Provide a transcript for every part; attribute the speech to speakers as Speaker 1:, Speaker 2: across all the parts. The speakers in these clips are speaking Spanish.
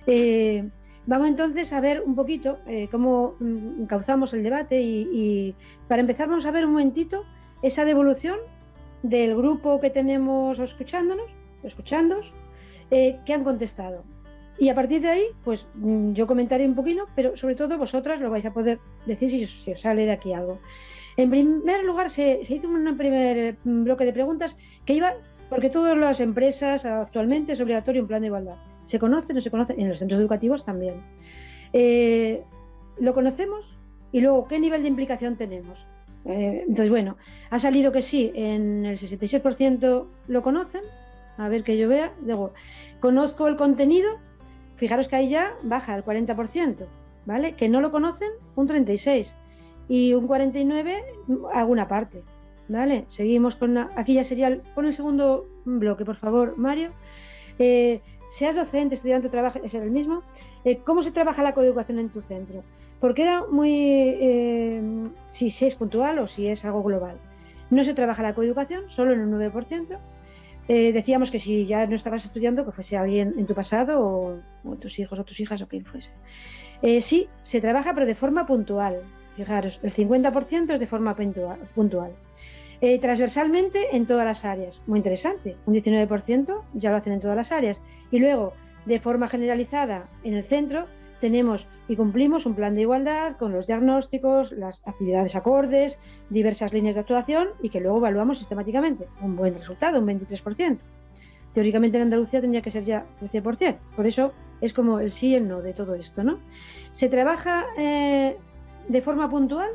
Speaker 1: Eh, Vamos entonces a ver un poquito cómo encauzamos el debate y para empezar vamos a ver un momentito esa devolución del grupo que tenemos escuchándonos, que han contestado. Y a partir de ahí, pues yo comentaré un poquito, pero sobre todo vosotras lo vais a poder decir si os sale de aquí algo. En primer lugar, se hizo un primer bloque de preguntas que iba, porque todas las empresas actualmente es obligatorio un plan de igualdad. ¿Se conoce o no se conoce? En los centros educativos también. Eh, ¿Lo conocemos? Y luego, ¿qué nivel de implicación tenemos? Entonces, bueno, ha salido que sí, en el 66% lo conocen. A ver que yo vea. Luego, conozco el contenido. Fijaros que ahí ya baja al 40%, ¿vale? Que no lo conocen, un 36%. Y un 49% alguna parte, ¿vale? Seguimos con aquí ya sería pon el segundo bloque, por favor, Mario. Seas docente, estudiante o trabaja, es el mismo. ¿Cómo se trabaja la coeducación en tu centro? Porque era muy si es puntual o si es algo global. No se trabaja la coeducación, solo en un 9%. Decíamos que si ya no estabas estudiando, que fuese alguien en tu pasado o tus hijos o tus hijas o quien fuese. Sí, se trabaja, pero de forma puntual. Fijaros, el 50% es de forma puntual. Transversalmente en todas las áreas. Muy interesante. Un 19% ya lo hacen en todas las áreas. Y luego, de forma generalizada, en el centro tenemos y cumplimos un plan de igualdad con los diagnósticos, las actividades acordes, diversas líneas de actuación y que luego evaluamos sistemáticamente. Un buen resultado, un 23%. Teóricamente en Andalucía tendría que ser ya el 100%. Por eso es como el sí y el no de todo esto, ¿no? ¿Se trabaja de forma puntual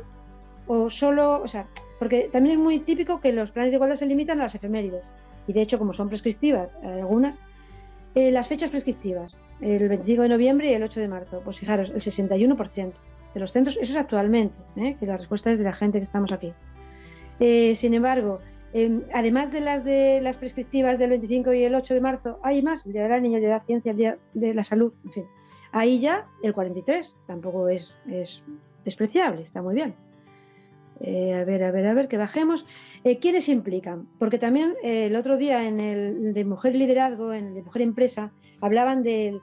Speaker 1: o solo, o sea, porque también es muy típico que los planes de igualdad se limitan a las efemérides y de hecho como son prescriptivas algunas, las fechas prescriptivas, el 25 de noviembre y el 8 de marzo, pues fijaros, el 61% de los centros, eso es actualmente, que la respuesta es de la gente que estamos aquí. Sin embargo, además de las prescriptivas del 25 y el 8 de marzo, hay más, el Día de la Niña, el Día de la Ciencia, el Día de la Salud, en fin. Ahí ya el 43, tampoco es despreciable, está muy bien. A ver, que bajemos. ¿Quiénes se implican? Porque también el otro día en el de Mujer Liderazgo, en el de Mujer Empresa, hablaban del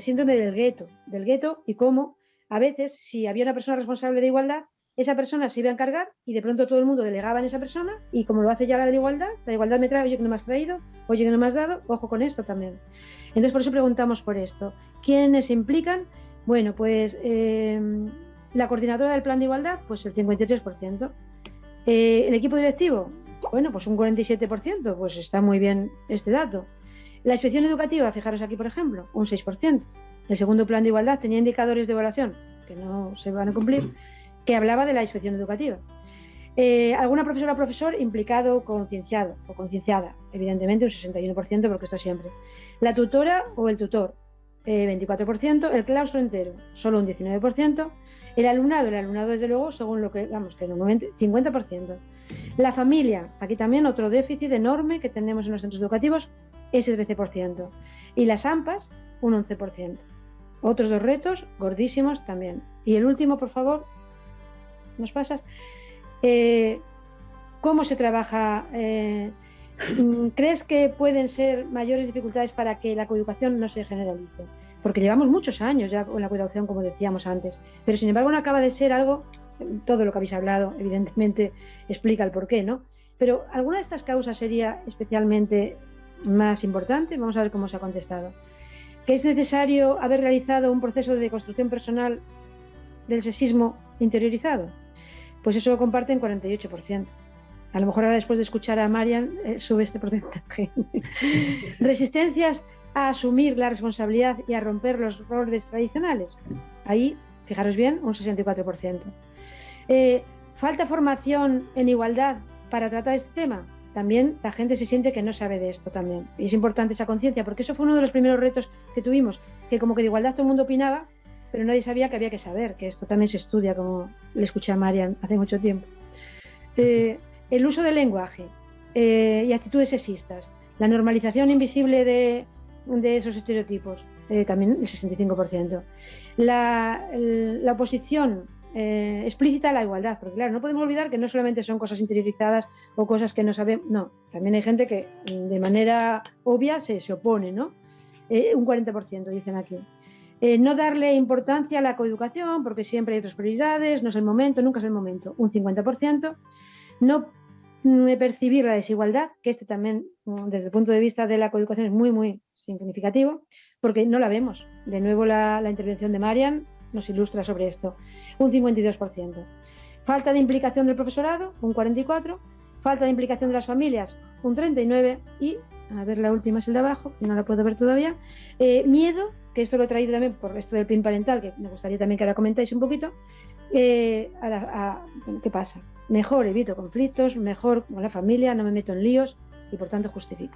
Speaker 1: síndrome del gueto y cómo a veces si había una persona responsable de igualdad, esa persona se iba a encargar y de pronto todo el mundo delegaba en esa persona y como lo hace ya la igualdad me trae, oye que no me has traído, oye que no me has dado, ojo con esto también. Entonces por eso preguntamos por esto. ¿Quiénes se implican? Bueno, pues la coordinadora del plan de igualdad, pues el 53%. El equipo directivo, bueno, pues un 47%, pues está muy bien este dato. La inspección educativa, fijaros aquí por ejemplo, un 6%. El segundo plan de igualdad tenía indicadores de evaluación que no se van a cumplir, que hablaba de la inspección educativa. Alguna profesora o profesor implicado, concienciado o concienciada, evidentemente un 61%, porque esto siempre. La tutora o el tutor, 24%, el claustro entero, solo un 19%, el alumnado desde luego, según lo que, vamos, que normalmente 50%. La familia, aquí también otro déficit enorme que tenemos en los centros educativos, ese 13%. Y las AMPAs, un 11%. Otros dos retos gordísimos también. Y el último, por favor, ¿nos pasas? ¿Cómo se trabaja? ¿Crees que pueden ser mayores dificultades para que la coeducación no se generalice? Porque llevamos muchos años ya con la coeducación, como decíamos antes, pero sin embargo no acaba de ser algo, todo lo que habéis hablado evidentemente explica el porqué, ¿no? Pero ¿alguna de estas causas sería especialmente más importante? Vamos a ver cómo se ha contestado. ¿Que es necesario haber realizado un proceso de construcción personal del sexismo interiorizado? Pues eso lo comparten 48%. A lo mejor ahora después de escuchar a Marian sube este porcentaje. Resistencias a asumir la responsabilidad y a romper los roles tradicionales. Ahí, fijaros bien, un 64%. Falta formación en igualdad para tratar este tema. También la gente se siente que no sabe de esto también. Y es importante esa conciencia, porque eso fue uno de los primeros retos que tuvimos, que como que de igualdad todo el mundo opinaba, pero nadie sabía que había que saber, que esto también se estudia, como le escuché a Marian hace mucho tiempo. El uso del lenguaje y actitudes sexistas, la normalización invisible de esos estereotipos, también el 65%. La oposición explícita a la igualdad, porque claro, no podemos olvidar que no solamente son cosas interiorizadas o cosas que no sabemos, no, también hay gente que de manera obvia se opone, ¿no? Un 40% dicen aquí. No darle importancia a la coeducación, porque siempre hay otras prioridades, no es el momento, nunca es el momento, un 50%. No percibir la desigualdad, que este también, desde el punto de vista de la coeducación, es muy, muy significativo, porque no la vemos. De nuevo, la intervención de Marian nos ilustra sobre esto. Un 52%. Falta de implicación del profesorado, un 44%. Falta de implicación de las familias, un 39%. Y, a ver, la última es el de abajo, que no la puedo ver todavía. Miedo, que esto lo he traído también por esto del PIN parental, que me gustaría también que ahora comentáis un poquito. ¿Qué pasa? Mejor evito conflictos, mejor con la familia, no me meto en líos y por tanto justifico.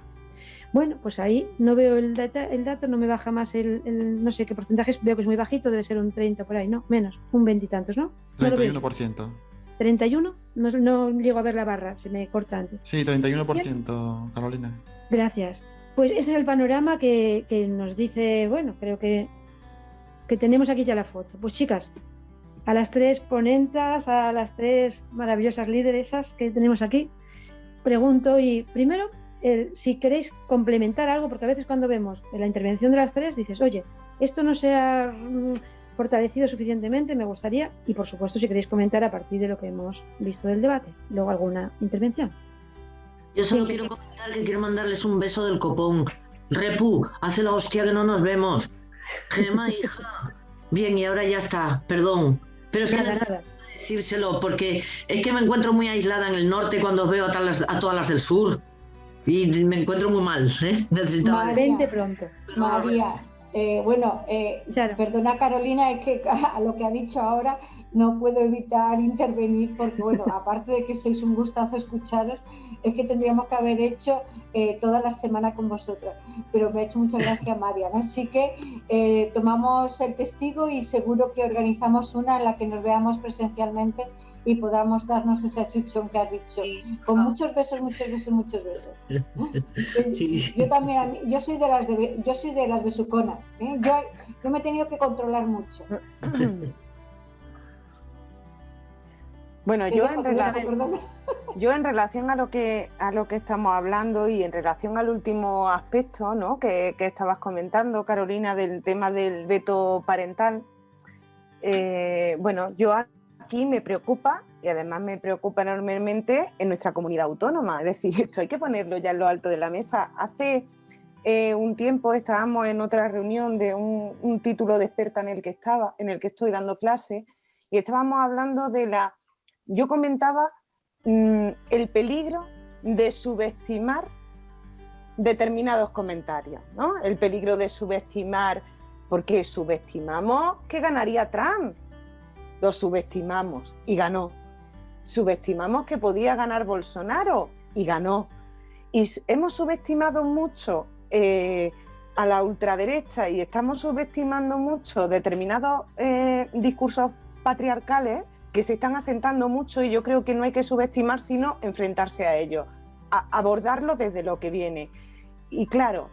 Speaker 1: Bueno, pues ahí no veo el dato, no me baja más no sé qué porcentaje, veo que es muy bajito, debe ser un 30 por ahí, no, menos, un 20 y tantos, ¿no?
Speaker 2: 31%.
Speaker 1: ¿31? No llego a ver la barra, se me corta antes.
Speaker 2: Sí, 31%, Carolina.
Speaker 1: Gracias. Pues ese es el panorama que nos dice, bueno, creo que tenemos aquí ya la foto. Pues chicas, a las 3 ponentas, a las 3 maravillosas lideresas que tenemos aquí, pregunto y primero, si queréis complementar algo, porque a veces cuando vemos la intervención de las 3 dices, oye, esto no se ha fortalecido suficientemente, me gustaría, y por supuesto si queréis comentar a partir de lo que hemos visto del debate, luego alguna intervención.
Speaker 3: Yo solo quiero comentar que quiero mandarles un beso del copón. Repu, hace la hostia que no nos vemos. Gema, hija. Bien, y ahora ya está, perdón. Pero es que necesito decírselo, porque es que me encuentro muy aislada en el norte cuando veo a todas las del sur. Y me encuentro muy mal, ¿eh?
Speaker 1: Necesitaba vente pronto.
Speaker 4: María, perdona Carolina, es que a lo que ha dicho ahora no puedo evitar intervenir porque, bueno, aparte de que sois un gustazo escucharos, es que tendríamos que haber hecho toda la semana con vosotros, pero me ha hecho mucha gracia Mariana, así que tomamos el testigo y seguro que organizamos una en la que nos veamos presencialmente y podamos darnos ese achuchón que has dicho, con muchos besos, muchos besos, muchos besos. Sí. Yo también, yo soy de las besuconas, ¿eh? Yo me he tenido que controlar mucho.
Speaker 5: Bueno, yo en relación a lo que estamos hablando y en relación al último aspecto, ¿no?, que estabas comentando, Carolina, del tema del veto parental, bueno, yo aquí me preocupa, y además me preocupa enormemente en nuestra comunidad autónoma, es decir, esto hay que ponerlo ya en lo alto de la mesa. Hace un tiempo estábamos en otra reunión de un título de experta en el que estoy dando clase, y estábamos hablando yo comentaba el peligro de subestimar determinados comentarios, ¿no? El peligro de subestimar, porque subestimamos que ganaría Trump, lo subestimamos y ganó. Subestimamos que podía ganar Bolsonaro y ganó. Y hemos subestimado mucho a la ultraderecha y estamos subestimando mucho determinados discursos patriarcales que se están asentando mucho, y yo creo que no hay que subestimar sino enfrentarse a ellos, abordarlo desde lo que viene. Y claro,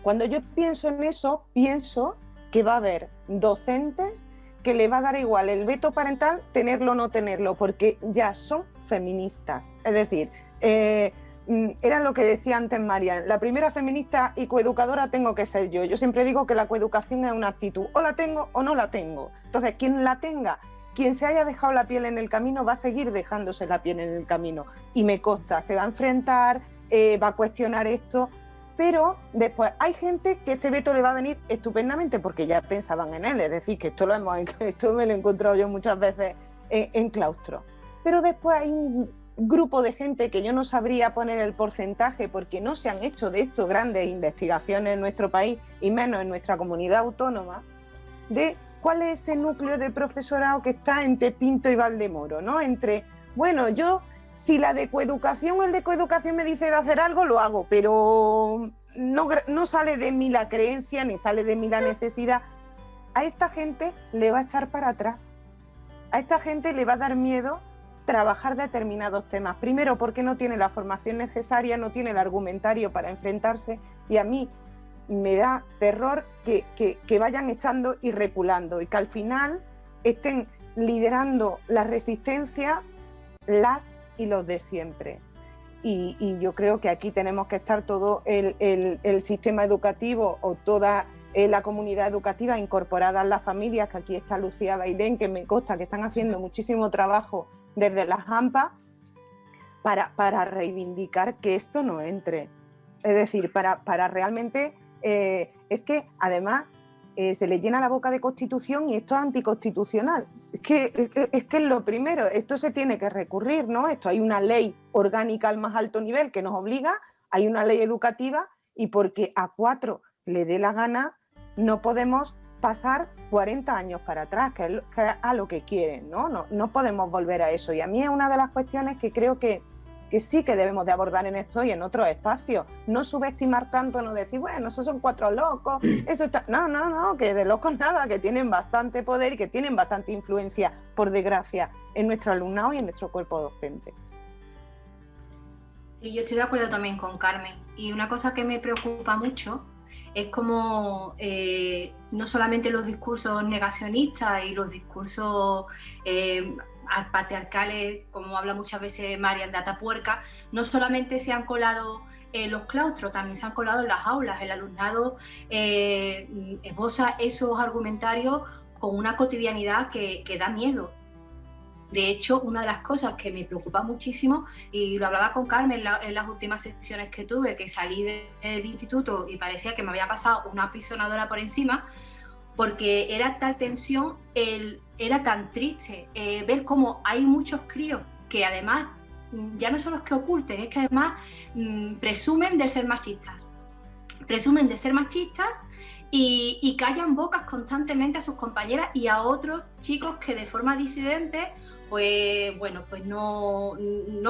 Speaker 5: cuando yo pienso en eso, pienso que va a haber docentes que le va a dar igual el veto parental, tenerlo o no tenerlo, porque ya son feministas. Es decir, era lo que decía antes María, la primera feminista y coeducadora tengo que ser yo. Yo siempre digo que la coeducación es una actitud, o la tengo o no la tengo. Entonces, quien la tenga, quien se haya dejado la piel en el camino, va a seguir dejándose la piel en el camino. Y me consta, se va a enfrentar, va a cuestionar esto, pero después hay gente que este veto le va a venir estupendamente porque ya pensaban en él, es decir, que esto me lo he encontrado yo muchas veces en claustro. Pero después hay un grupo de gente que yo no sabría poner el porcentaje porque no se han hecho de esto grandes investigaciones en nuestro país y menos en nuestra comunidad autónoma, de cuál es ese núcleo de profesorado que está entre Pinto y Valdemoro, ¿no? Entre, bueno, yo, si la de coeducación o el de coeducación me dice de hacer algo, lo hago, pero no sale de mí la creencia ni sale de mí la necesidad. A esta gente le va a echar para atrás. A esta gente le va a dar miedo trabajar determinados temas. Primero, porque no tiene la formación necesaria, no tiene el argumentario para enfrentarse, y a mí me da terror que vayan echando y reculando y que al final estén liderando la resistencia las y los de siempre. Y yo creo que aquí tenemos que estar todo el sistema educativo o toda la comunidad educativa, incorporadas las familias, que aquí está Lucía Bailén, que me consta que están haciendo muchísimo trabajo desde las AMPA para reivindicar que esto no entre. Es decir, para realmente, es que además se le llena la boca de constitución y esto es anticonstitucional. Es que es lo primero, esto se tiene que recurrir, ¿no? Esto hay una ley orgánica al más alto nivel que nos obliga, hay una ley educativa y porque a 4 le dé la gana, no podemos pasar 40 años para atrás, que es a lo que quieren, ¿no? No podemos volver a eso. Y a mí es una de las cuestiones que creo que sí que debemos de abordar en esto y en otros espacios. No subestimar tanto, no decir, bueno, esos son 4 locos, eso está... No, que de locos nada, que tienen bastante poder y que tienen bastante influencia, por desgracia, en nuestro alumnado y en nuestro cuerpo docente.
Speaker 6: Sí, yo estoy de acuerdo también con Carmen. Y una cosa que me preocupa mucho es como no solamente los discursos negacionistas y los discursos patriarcales, como habla muchas veces Marian de Atapuerca, no solamente se han colado en los claustros, también se han colado en las aulas. El alumnado esboza esos argumentarios con una cotidianidad que da miedo. De hecho, una de las cosas que me preocupa muchísimo, y lo hablaba con Carmen en las últimas sesiones que tuve, que salí del instituto y parecía que me había pasado una apisonadora por encima, porque era tal tensión, era tan triste ver cómo hay muchos críos que además ya no son los que oculten, es que además presumen de ser machistas. Presumen de ser machistas y callan bocas constantemente a sus compañeras y a otros chicos que de forma disidente pues no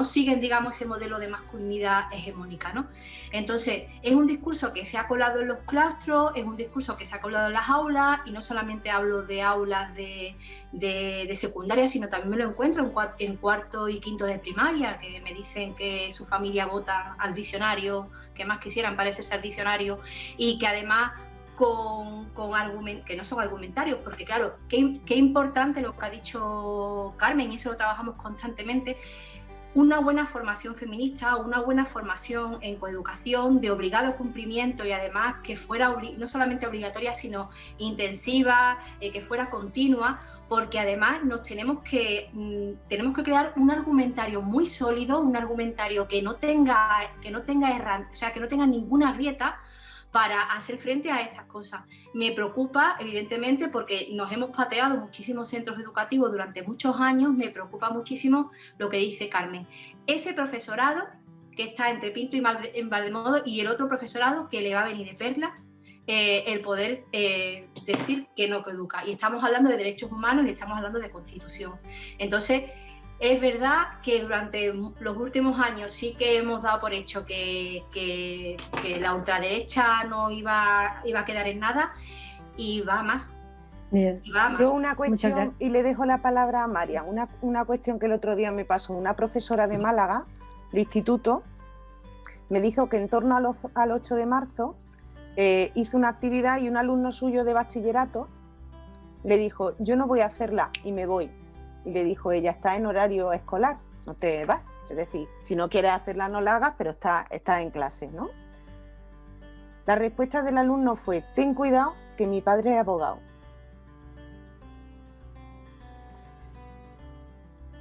Speaker 6: siguen, digamos, ese modelo de masculinidad hegemónica, ¿no? Entonces, es un discurso que se ha colado en los claustros, es un discurso que se ha colado en las aulas, y no solamente hablo de aulas de secundaria, sino también me lo encuentro en 4º y 5º de primaria, que me dicen que su familia vota al diccionario, que más quisieran parecerse al diccionario, y que además con argumentos que no son argumentarios, porque claro, qué importante lo que ha dicho Carmen, y eso lo trabajamos constantemente, una buena formación feminista, una buena formación en coeducación de obligado cumplimiento, y además que fuera no solamente obligatoria, sino intensiva, que fuera continua, porque además tenemos que crear un argumentario muy sólido, un argumentario que no tenga ninguna grieta, para hacer frente a estas cosas. Me preocupa, evidentemente, porque nos hemos pateado muchísimos centros educativos durante muchos años, me preocupa muchísimo lo que dice Carmen. Ese profesorado que está entre Pinto y Valdemodo, y el otro profesorado que le va a venir de perlas, el poder decir que no coeduca. Y estamos hablando de derechos humanos y estamos hablando de Constitución. Entonces, es verdad que durante los últimos años sí que hemos dado por hecho que la ultraderecha no iba a quedar en nada, y va más.
Speaker 1: Bien.
Speaker 6: Y va más.
Speaker 5: Yo una cuestión, y le dejo la palabra a María, una cuestión que el otro día me pasó. Una profesora de Málaga, de instituto, me dijo que en torno al 8 de marzo hizo una actividad, y un alumno suyo de bachillerato le dijo: yo no voy a hacerla y me voy. Y le dijo ella: está en horario escolar, no te vas. Es decir, si no quieres hacerla no la hagas, pero está en clase, ¿no? La respuesta del alumno fue: ten cuidado, que mi padre es abogado.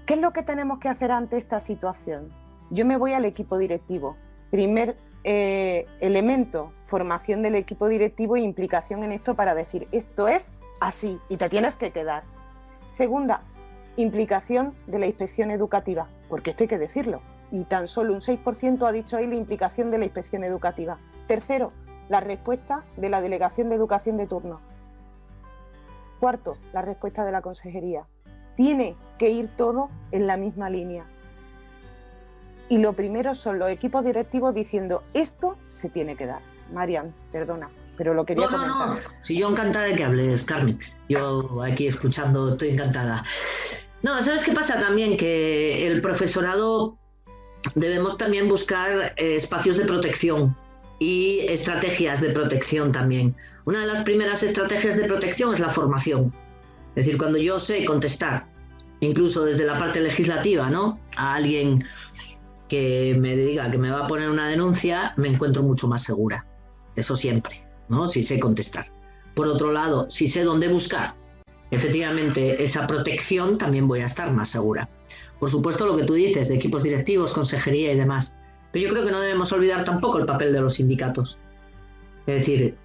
Speaker 5: ¿Qué es lo que tenemos que hacer ante esta situación? Yo me voy al equipo directivo. Primer elemento, formación del equipo directivo e implicación en esto para decir: esto es así y te tienes que quedar. Segunda, implicación de la inspección educativa, porque esto hay que decirlo, y tan solo un 6% ha dicho ahí la implicación de la inspección educativa. Tercero, la respuesta de la Delegación de Educación de turno. Cuarto, la respuesta de la Consejería. Tiene que ir todo en la misma línea. Y lo primero son los equipos directivos diciendo: esto se tiene que dar. Marian, perdona, pero lo quería comentar.
Speaker 3: No. Si yo encantada de que hables, Carmen. Yo aquí escuchando estoy encantada. No, ¿sabes qué pasa también? Que el profesorado debemos también buscar espacios de protección y estrategias de protección también. Una de las primeras estrategias de protección es la formación. Es decir, cuando yo sé contestar, incluso desde la parte legislativa, ¿no?, a alguien que me diga que me va a poner una denuncia, me encuentro mucho más segura. Eso siempre, ¿no?, si sé contestar. Por otro lado, si sé dónde buscar efectivamente esa protección, también voy a estar más segura. Por supuesto, lo que tú dices de equipos directivos, consejería y demás. Pero yo creo que no debemos olvidar tampoco el papel de los sindicatos. Es decir,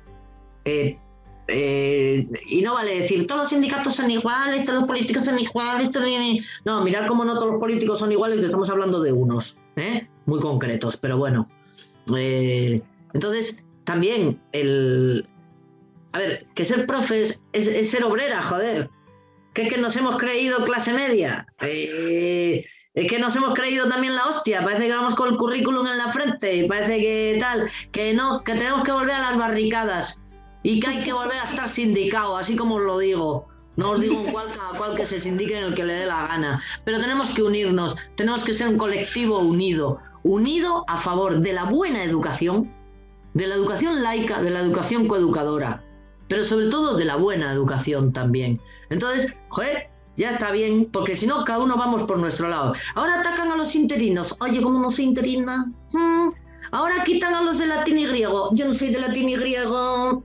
Speaker 3: y no vale decir todos los sindicatos son iguales, todos los políticos son iguales, no, mirar cómo no todos los políticos son iguales, que estamos hablando de unos, muy concretos, pero bueno. Entonces, también a ver, que ser profes es ser obrera, joder. Que es que nos hemos creído clase media. Es que nos hemos creído también la hostia. Parece que vamos con el currículum en la frente y parece que tal, que no, que tenemos que volver a las barricadas y que hay que volver a estar sindicado, así como os lo digo. No os digo cada cual que se sindique en el que le dé la gana. Pero tenemos que unirnos, tenemos que ser un colectivo unido a favor de la buena educación, de la educación laica, de la educación coeducadora, pero sobre todo de la buena educación también. Entonces, joder, ya está bien, porque si no, cada uno vamos por nuestro lado. Ahora atacan a los interinos. Oye, ¿cómo no soy interina? Ahora quitan a los de latín y griego. Yo no soy de latín y griego.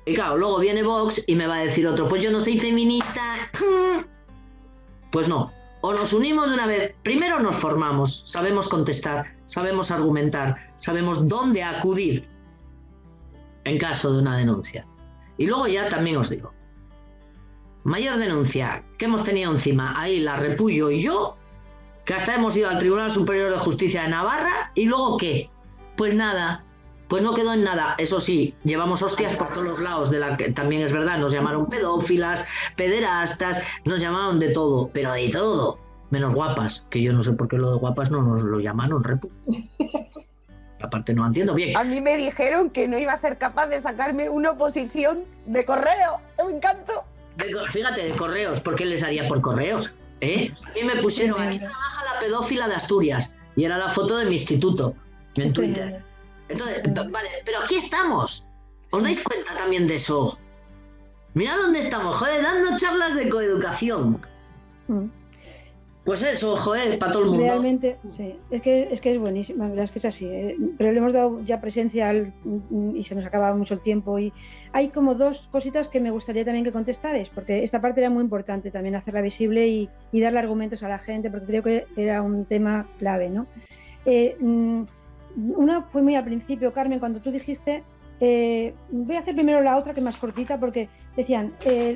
Speaker 3: Y claro, luego viene Vox y me va a decir otro, pues yo no soy feminista. Pues no, o nos unimos de una vez. Primero nos formamos, sabemos contestar, sabemos argumentar, sabemos dónde acudir en caso de una denuncia. Y luego ya también os digo, mayor denuncia que hemos tenido encima, ahí la Repullo y yo, que hasta hemos ido al Tribunal Superior de Justicia de Navarra, y luego ¿qué? Pues nada, pues no quedó en nada. Eso sí, llevamos hostias por todos los lados, de la que también es verdad, nos llamaron pedófilas, pederastas, nos llamaron de todo, pero de todo, menos guapas, que yo no sé por qué lo de guapas no nos lo llamaron, Repu. Aparte no entiendo bien.
Speaker 5: A mí me dijeron que no iba a ser capaz de sacarme una oposición de correo. Me encantó.
Speaker 3: Fíjate, de correos, ¿por qué les haría por correos? A mí me pusieron, aquí trabaja la pedófila de Asturias, y era la foto de mi instituto, en Twitter. Entonces, vale, pero aquí estamos. ¿Os dais cuenta también de eso? Mirad dónde estamos, joder, dando charlas de coeducación. Pues eso, joder, para todo el mundo.
Speaker 1: Realmente, sí, es que es buenísimo, la verdad es que es así, pero le hemos dado ya presencia y se nos acaba mucho el tiempo, y hay como dos cositas que me gustaría también que contestarais, porque esta parte era muy importante también, hacerla visible y darle argumentos a la gente, porque creo que era un tema clave, ¿no? Una fue muy al principio, Carmen, cuando tú dijiste, voy a hacer primero la otra, que es más cortita, porque decían,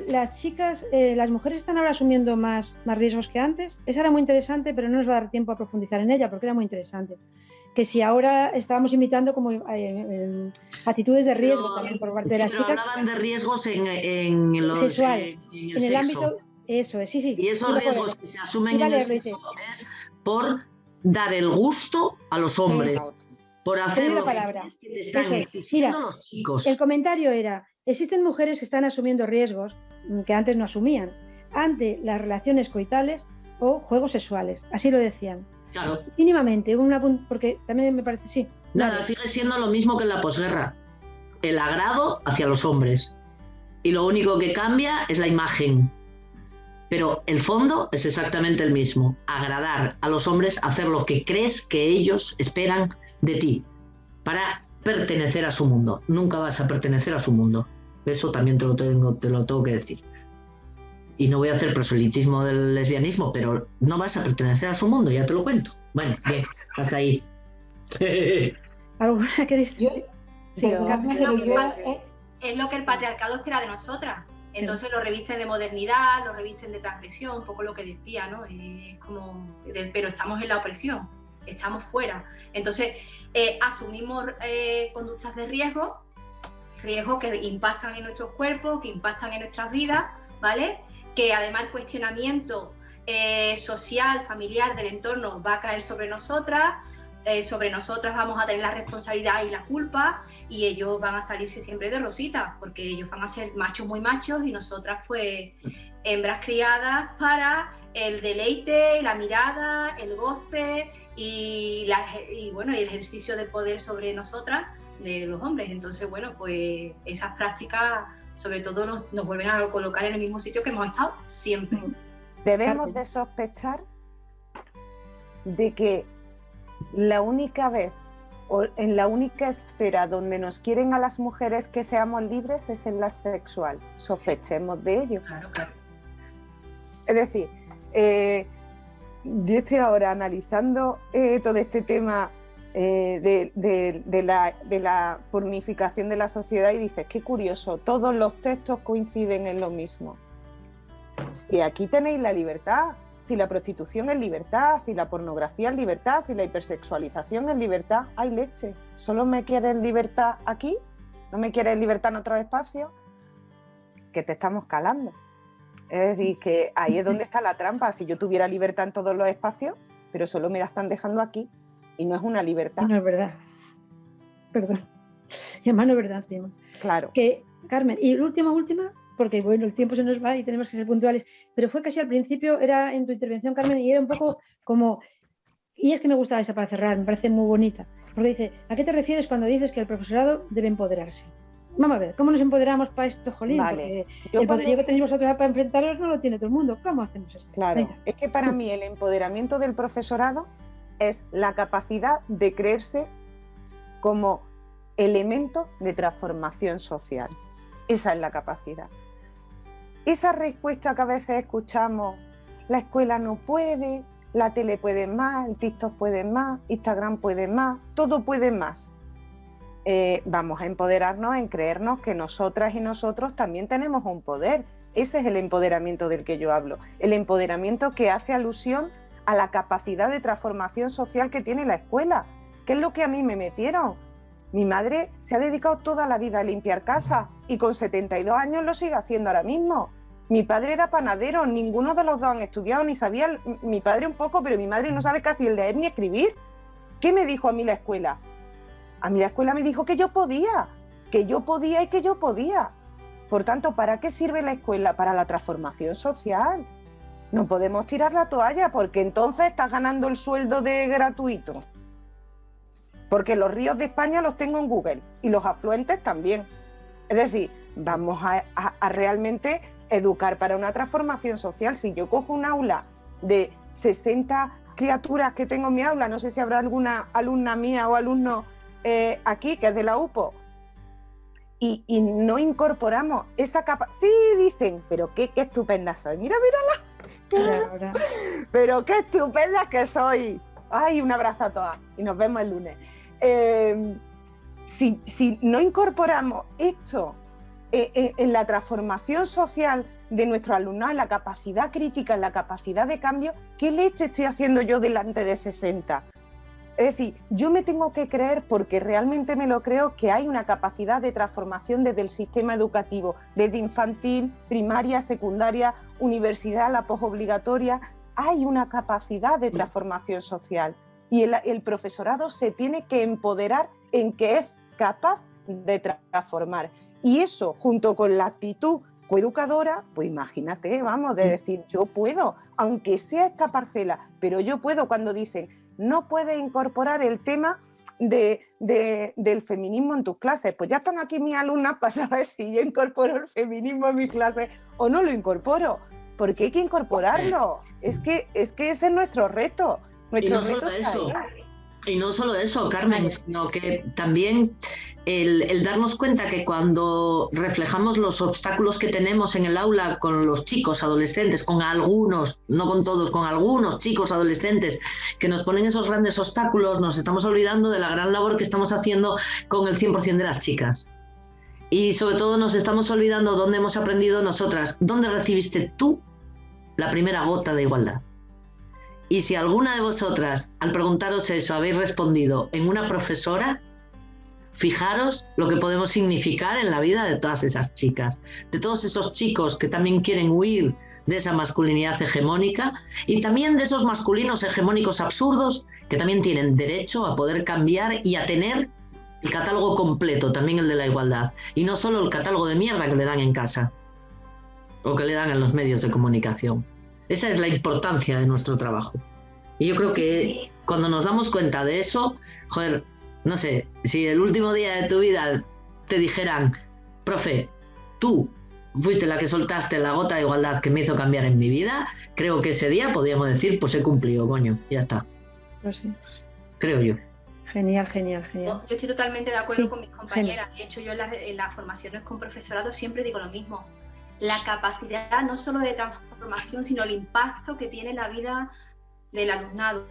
Speaker 1: las chicas, las mujeres están ahora asumiendo más riesgos que antes. Esa era muy interesante, pero no nos va a dar tiempo a profundizar en ella, porque era muy interesante. Que si ahora estábamos invitando como actitudes de riesgo también por parte de las chicas.
Speaker 3: Hablaban de riesgos en los
Speaker 1: sexual,
Speaker 3: en el
Speaker 1: en
Speaker 3: sexo.
Speaker 1: el ámbito, eso es, sí.
Speaker 3: Y esos riesgos que se asumen en el sexo es por dar el gusto a los hombres. Por hacer lo que te están exigiendo los chicos.
Speaker 1: El comentario era, existen mujeres que están asumiendo riesgos que antes no asumían ante las relaciones coitales o juegos sexuales, así lo decían.
Speaker 3: Claro.
Speaker 1: Mínimamente, porque también me parece, sí.
Speaker 3: Nada,
Speaker 1: vale.
Speaker 3: Sigue siendo lo mismo que en la posguerra. El agrado hacia los hombres. Y lo único que cambia es la imagen. Pero el fondo es exactamente el mismo. Agradar a los hombres, hacer lo que crees que ellos esperan de ti, para pertenecer a su mundo. Nunca vas a pertenecer a su mundo. Eso también te lo tengo que decir. Y no voy a hacer proselitismo del lesbianismo, pero no vas a pertenecer a su mundo, ya te lo cuento. Bueno, bien, hasta ahí.
Speaker 1: ¿Alguna que decir?
Speaker 6: Es lo que el patriarcado espera de nosotras. Entonces lo revisten de modernidad, lo revisten de transgresión, un poco lo que decía, ¿no? Es como, pero estamos en la opresión, estamos fuera. Entonces asumimos conductas de riesgo que impactan en nuestros cuerpos, que impactan en nuestras vidas, ¿vale? Que además el cuestionamiento social, familiar del entorno va a caer sobre nosotras vamos a tener la responsabilidad y la culpa, y ellos van a salirse siempre de rosita, porque ellos van a ser machos muy machos y nosotras pues hembras criadas para el deleite, la mirada, el goce y bueno, el ejercicio de poder sobre nosotras de los hombres. Entonces, bueno, pues esas prácticas sobre todo nos vuelven a colocar en el mismo sitio que hemos estado siempre.
Speaker 5: Debemos de sospechar de que la única vez en la única esfera donde nos quieren a las mujeres que seamos libres es en la sexual. Sospechemos de ello.
Speaker 6: Claro, claro.
Speaker 5: Es decir, yo estoy ahora analizando todo este tema de la pornificación de la sociedad y dices, qué curioso, todos los textos coinciden en lo mismo. Si aquí tenéis la libertad, si la prostitución es libertad, si la pornografía es libertad, si la hipersexualización es libertad, hay leche. ¿Solo me quieren libertad aquí? ¿No me quieren libertad en otros espacios? Que te estamos calando. Es decir, que ahí es donde está la trampa. Si yo tuviera libertad en todos los espacios, pero solo me la están dejando aquí, y no es una libertad.
Speaker 1: No es verdad. Perdón. Y además no es verdad encima.
Speaker 5: Claro.
Speaker 1: Que, Carmen, y la última, porque bueno, el tiempo se nos va y tenemos que ser puntuales, pero fue casi al principio, era en tu intervención, Carmen, y era un poco como, y es que me gusta esa para cerrar, me parece muy bonita, porque dice, ¿a qué te refieres cuando dices que el profesorado debe empoderarse? Vamos a ver, ¿cómo nos empoderamos para esto, jolín?
Speaker 5: Vale.
Speaker 1: Porque el poderío que tenéis vosotros para enfrentaros no lo tiene todo el mundo. ¿Cómo hacemos esto?
Speaker 5: Claro,
Speaker 1: Venga.
Speaker 5: es que para mí el empoderamiento del profesorado es la capacidad de creerse como elemento de transformación social. Esa es la capacidad. Esa respuesta que a veces escuchamos, la escuela no puede, la tele puede más, el TikTok puede más, Instagram puede más, todo puede más. Vamos a empoderarnos en creernos que nosotras y nosotros también tenemos un poder. Ese es el empoderamiento del que yo hablo. El empoderamiento que hace alusión a la capacidad de transformación social que tiene la escuela, que es lo que a mí me metieron. Mi madre se ha dedicado toda la vida a limpiar casa y con 72 años lo sigue haciendo ahora mismo. Mi padre era panadero, ninguno de los dos han estudiado, ni sabía, mi padre un poco, pero mi madre no sabe casi el leer ni escribir. ¿Qué me dijo a mí la escuela? A mí la escuela me dijo que yo podía y que yo podía. Por tanto, ¿para qué sirve la escuela? Para la transformación social. No podemos tirar la toalla porque entonces estás ganando el sueldo de gratuito. Porque los ríos de España los tengo en Google y los afluentes también. Es decir, vamos a realmente educar para una transformación social. Si yo cojo un aula de 60 criaturas que tengo en mi aula, no sé si habrá alguna alumna mía o alumno aquí, que es de la UPO, y no incorporamos esa capacidad. Sí, dicen, pero qué estupenda soy. Mírala. Pero qué estupenda que soy. Ay, un abrazo a todas y nos vemos el lunes. Si no incorporamos esto en la transformación social de nuestro alumnado, en la capacidad crítica, en la capacidad de cambio, ¿qué leche estoy haciendo yo delante de 60? Es decir, yo me tengo que creer, porque realmente me lo creo, que hay una capacidad de transformación desde el sistema educativo, desde infantil, primaria, secundaria, universidad, la posobligatoria. Hay una capacidad de transformación social y el profesorado se tiene que empoderar en que es capaz de transformar. Y eso, junto con la actitud coeducadora, pues imagínate, vamos, de decir, yo puedo, aunque sea esta parcela, pero yo puedo. Cuando dicen, no puedes incorporar el tema del feminismo en tus clases, pues ya están aquí mis alumnas para saber si yo incorporo el feminismo en mis clases o no lo incorporo, porque hay que incorporarlo. Es que ese es nuestro reto.
Speaker 3: Y no solo eso, Carmen, sino que también el darnos cuenta que cuando reflejamos los obstáculos que tenemos en el aula con los chicos adolescentes, con algunos, no con todos, con algunos chicos adolescentes que nos ponen esos grandes obstáculos, nos estamos olvidando de la gran labor que estamos haciendo con el 100% de las chicas. Y sobre todo nos estamos olvidando dónde hemos aprendido nosotras, dónde recibiste tú la primera gota de igualdad. Y si alguna de vosotras, al preguntaros eso, habéis respondido en una profesora, fijaros lo que podemos significar en la vida de todas esas chicas, de todos esos chicos que también quieren huir de esa masculinidad hegemónica y también de esos masculinos hegemónicos absurdos que también tienen derecho a poder cambiar y a tener el catálogo completo, también el de la igualdad, y no solo el catálogo de mierda que le dan en casa o que le dan en los medios de comunicación. Esa es la importancia de nuestro trabajo. Y yo creo que cuando nos damos cuenta de eso, joder, no sé, si el último día de tu vida te dijeran, profe, tú fuiste la que soltaste la gota de igualdad que me hizo cambiar en mi vida, creo que ese día podríamos decir, pues he cumplido, coño, ya está.
Speaker 1: Pues sí.
Speaker 3: Creo yo.
Speaker 1: Genial, genial, genial.
Speaker 6: Yo estoy totalmente de acuerdo
Speaker 1: Sí,
Speaker 6: con mis compañeras. De hecho, yo en las formaciones con profesorado siempre digo lo mismo. La capacidad no solo de transformación, sino el impacto que tiene la vida del alumnado.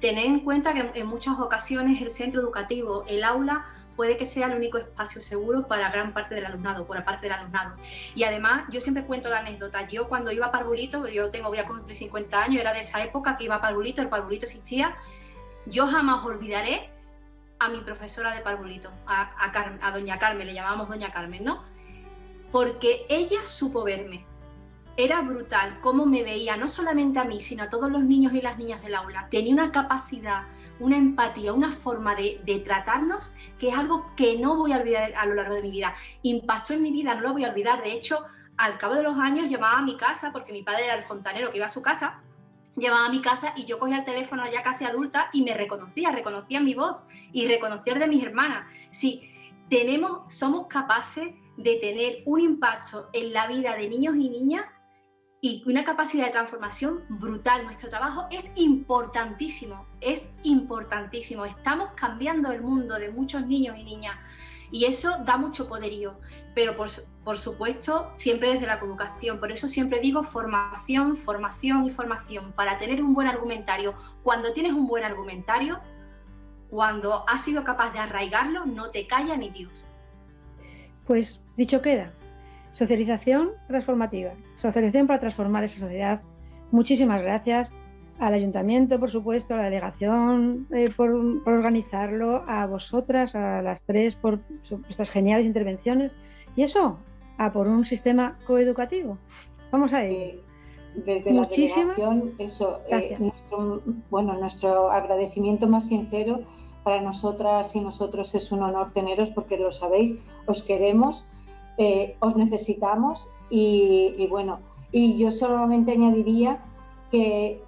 Speaker 6: Tened en cuenta que en muchas ocasiones el centro educativo, el aula, puede que sea el único espacio seguro para gran parte del alumnado, por parte del alumnado. Y además, yo siempre cuento la anécdota. Yo cuando iba a Parvulito, voy a cumplir 50 años, era de esa época que iba a Parvulito, el Parvulito existía. Yo jamás olvidaré a mi profesora de Parvulito, a doña Carmen, le llamábamos doña Carmen, ¿no? Porque ella supo verme. Era brutal cómo me veía, no solamente a mí, sino a todos los niños y las niñas del aula. Tenía una capacidad, una empatía, una forma de tratarnos que es algo que no voy a olvidar a lo largo de mi vida. Impactó en mi vida, no lo voy a olvidar. De hecho, al cabo de los años llamaba a mi casa, porque mi padre era el fontanero que iba a su casa, llamaba a mi casa y yo cogía el teléfono ya casi adulta y me reconocía mi voz y reconocía de mis hermanas. Sí, somos capaces de tener un impacto en la vida de niños y niñas y una capacidad de transformación brutal. Nuestro trabajo es importantísimo, Estamos cambiando el mundo de muchos niños y niñas y eso da mucho poderío, pero por supuesto siempre desde la coeducación. Por eso siempre digo formación, formación y formación, para tener un buen argumentario. Cuando tienes un buen argumentario, cuando has sido capaz de arraigarlo, no te calla ni Dios.
Speaker 1: Pues dicho queda, socialización transformativa, socialización para transformar esa sociedad. Muchísimas gracias al Ayuntamiento, por supuesto, a la delegación por organizarlo, a vosotras, a las tres, por vuestras geniales intervenciones. Y eso, a por un sistema coeducativo. Vamos a ello.
Speaker 4: Desde la delegación, nuestro agradecimiento más sincero. Para nosotras y nosotros es un honor teneros, porque lo sabéis, os queremos, os necesitamos y yo solamente añadiría que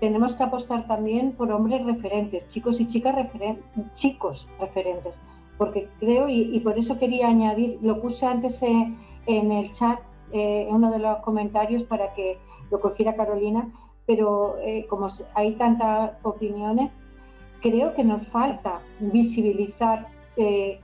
Speaker 4: tenemos que apostar también por hombres referentes, chicos y chicas chicos referentes, porque creo, y por eso quería añadir, lo puse antes en el chat, en uno de los comentarios para que lo cogiera Carolina, pero como hay tantas opiniones, creo que nos falta visibilizar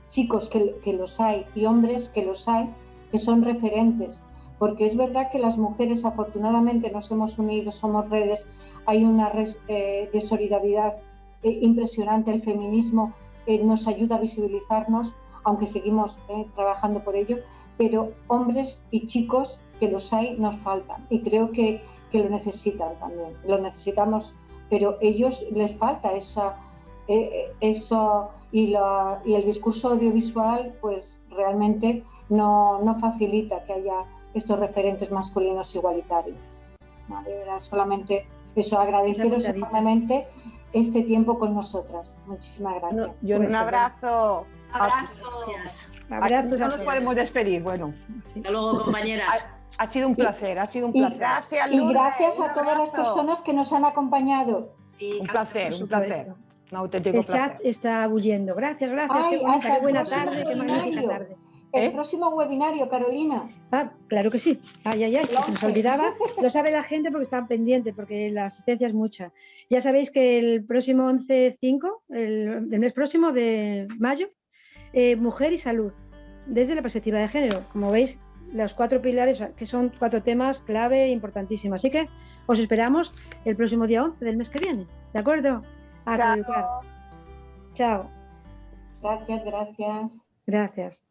Speaker 4: chicos que los hay y hombres que los hay, que son referentes, porque es verdad que las mujeres afortunadamente nos hemos unido, somos redes, hay una red de solidaridad impresionante, el feminismo nos ayuda a visibilizarnos, aunque seguimos trabajando por ello, pero hombres y chicos que los hay nos faltan y creo que lo necesitan también, lo necesitamos, pero ellos les falta eso y el discurso audiovisual pues realmente no facilita que haya estos referentes masculinos igualitarios. Vale, era solamente eso, agradeceros enormemente este tiempo con nosotras. Muchísimas gracias.
Speaker 5: Un abrazo.
Speaker 6: Abrazos.
Speaker 5: Abrazos. No nos podemos despedir, bueno.
Speaker 3: Sí. Hasta luego, compañeras.
Speaker 5: Ha sido un placer, ha sido un placer.
Speaker 4: Gracias, Lourdes, y gracias a todas las personas que nos han acompañado.
Speaker 6: Sí,
Speaker 5: un placer. Un auténtico placer.
Speaker 1: El chat está bulliendo. Gracias.
Speaker 4: Ay,
Speaker 1: qué buena tarde, qué magnífica tarde.
Speaker 4: El próximo webinario, Carolina.
Speaker 1: Claro que sí. Se nos olvidaba. Lo sabe la gente porque están pendientes, porque la asistencia es mucha. Ya sabéis que el próximo 11/5, del mes próximo de mayo, mujer y salud, desde la perspectiva de género. Como veis, los 4 pilares, que son 4 temas clave importantísimos. Así que os esperamos el próximo día 11 del mes que viene. ¿De acuerdo? A coeducar. Chao.
Speaker 4: Gracias.
Speaker 1: Gracias.